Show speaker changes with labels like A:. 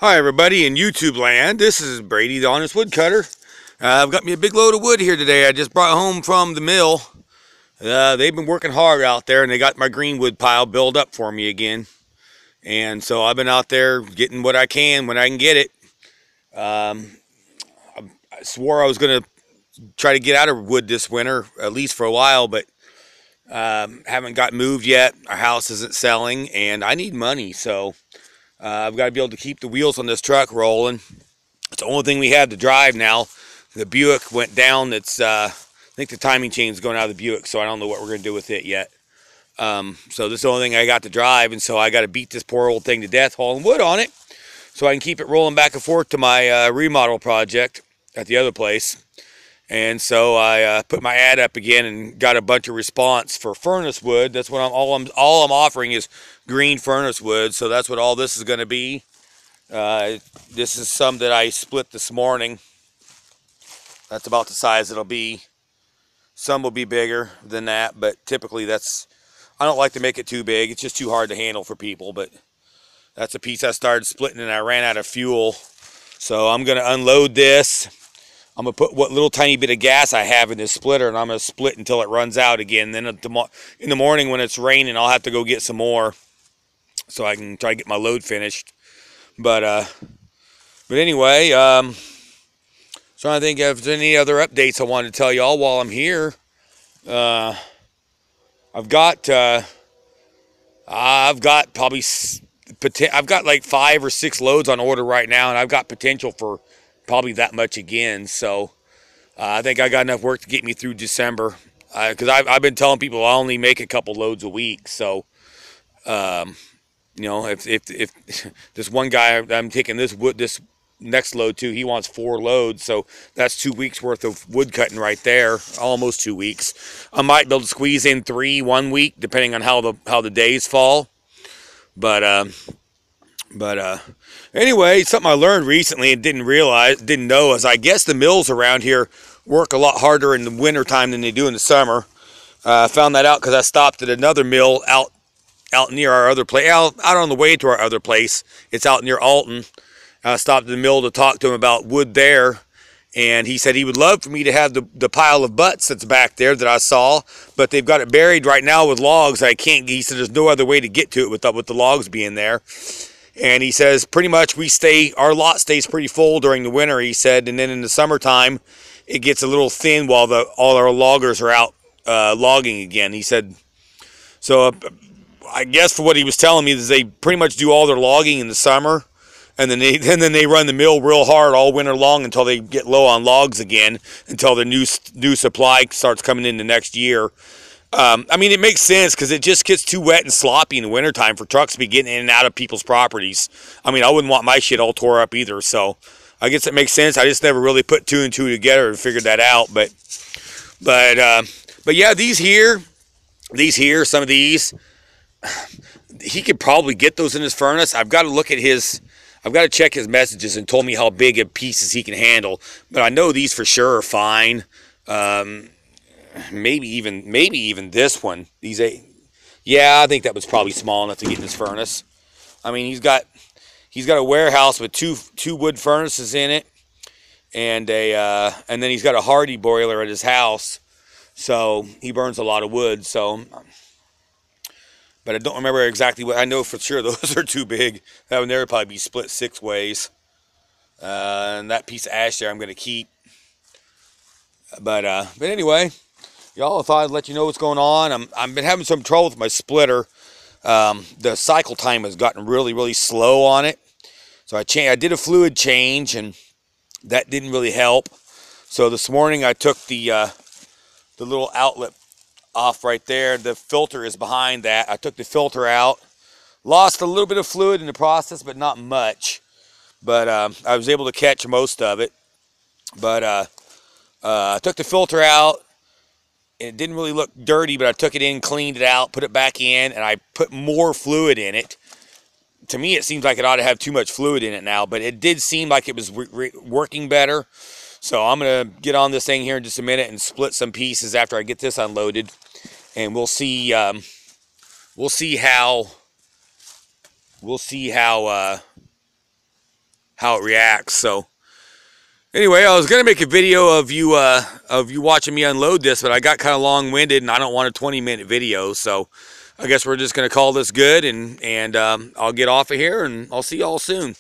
A: Hi everybody in YouTube land, this is Brady the Honest Woodcutter. I've got me a big load of wood here today. I just brought home from the mill. They've been working hard out there and they got my green wood pile built up for me again. And so I've been out there getting what I can when I can get it. I swore I was going to try to get out of wood this winter, at least for a while, but haven't got moved yet. Our house isn't selling and I need money, so I've got to be able to keep the wheels on this truck rolling. It's the only thing we have to drive now. The Buick went down. It's I think the timing chain is going out of the Buick, so I don't know what we're going to do with it yet. So this is the only thing I got to drive, and so I got to beat this poor old thing to death hauling wood on it so I can keep it rolling back and forth to my remodel project at the other place. And so I put my ad up again and got a bunch of response for furnace wood. That's what all I'm offering is green furnace wood. So that's what all this is going to be. This is some that I split this morning. That's about the size it'll be. Some will be bigger than that, but typically I don't like to make it too big. It's just too hard to handle for people. But that's a piece I started splitting and I ran out of fuel. So I'm going to unload this. I'm going to put what little tiny bit of gas I have in this splitter, and I'm going to split until it runs out again. Then in the morning when it's raining, I'll have to go get some more so I can try to get my load finished. But anyway, trying to think if there's any other updates I wanted to tell y'all while I'm here. I've got like 5 or 6 loads on order right now, and I've got potential for probably that much again. So I think I got enough work to get me through December, because I've been telling people I only make a couple loads a week. So you know, if this one guy I'm taking this next load to, he wants 4 loads, so that's 2 weeks worth of wood cutting right there, almost 2 weeks. I might be able to squeeze in 3 1 week depending on how the days fall. But anyway, something I learned recently and didn't know is I guess the mills around here work a lot harder in the wintertime than they do in the summer. I found that out because I stopped at another mill out near our other place, out on the way to our other place. It's out near Alton. I stopped at the mill to talk to him about wood there, and he said he would love for me to have the pile of butts that's back there that I saw, but they've got it buried right now with logs. I can't. He said there's no other way to get to it with the logs being there. And he says pretty much our lot stays pretty full during the winter, he said, and then in the summertime it gets a little thin while all our loggers are out logging again. He said, so I guess for what he was telling me is they pretty much do all their logging in the summer, and then they run the mill real hard all winter long until they get low on logs again, until the new supply starts coming in the next year. I mean, it makes sense because it just gets too wet and sloppy in the wintertime for trucks to be getting in and out of people's properties. I mean, I wouldn't want my shit all tore up either, so I guess it makes sense. I just never really put 2 and 2 together and figured that out. But yeah, these here, some of these, he could probably get those in his furnace. I've got to check his messages and told me how big of pieces he can handle. But I know these for sure are fine. Maybe even this one. Yeah, I think that was probably small enough to get in his furnace. I mean, he's got a warehouse with two wood furnaces in it, and then he's got a Hardy boiler at his house, so he burns a lot of wood. So, but I don't remember exactly what. I know for sure those are too big. That would never probably be split 6 ways. And that piece of ash there I'm going to keep. But anyway, y'all, I thought I'd let you know what's going on. I've been having some trouble with my splitter. The cycle time has gotten really, really slow on it. So I did a fluid change, and that didn't really help. So this morning I took the little outlet off right there. The filter is behind that. I took the filter out. Lost a little bit of fluid in the process, but not much. But I was able to catch most of it. But I took the filter out. It didn't really look dirty, but I took it in, cleaned it out, put it back in, and I put more fluid in it. To me, it seems like it ought to have too much fluid in it now, but it did seem like it was working better. So I'm going to get on this thing here in just a minute and split some pieces after I get this unloaded, and we'll see how how it reacts. So anyway, I was gonna make a video of you watching me unload this, but I got kind of long-winded, and I don't want a 20-minute video. So I guess we're just gonna call this good, and I'll get off of here, and I'll see y'all soon.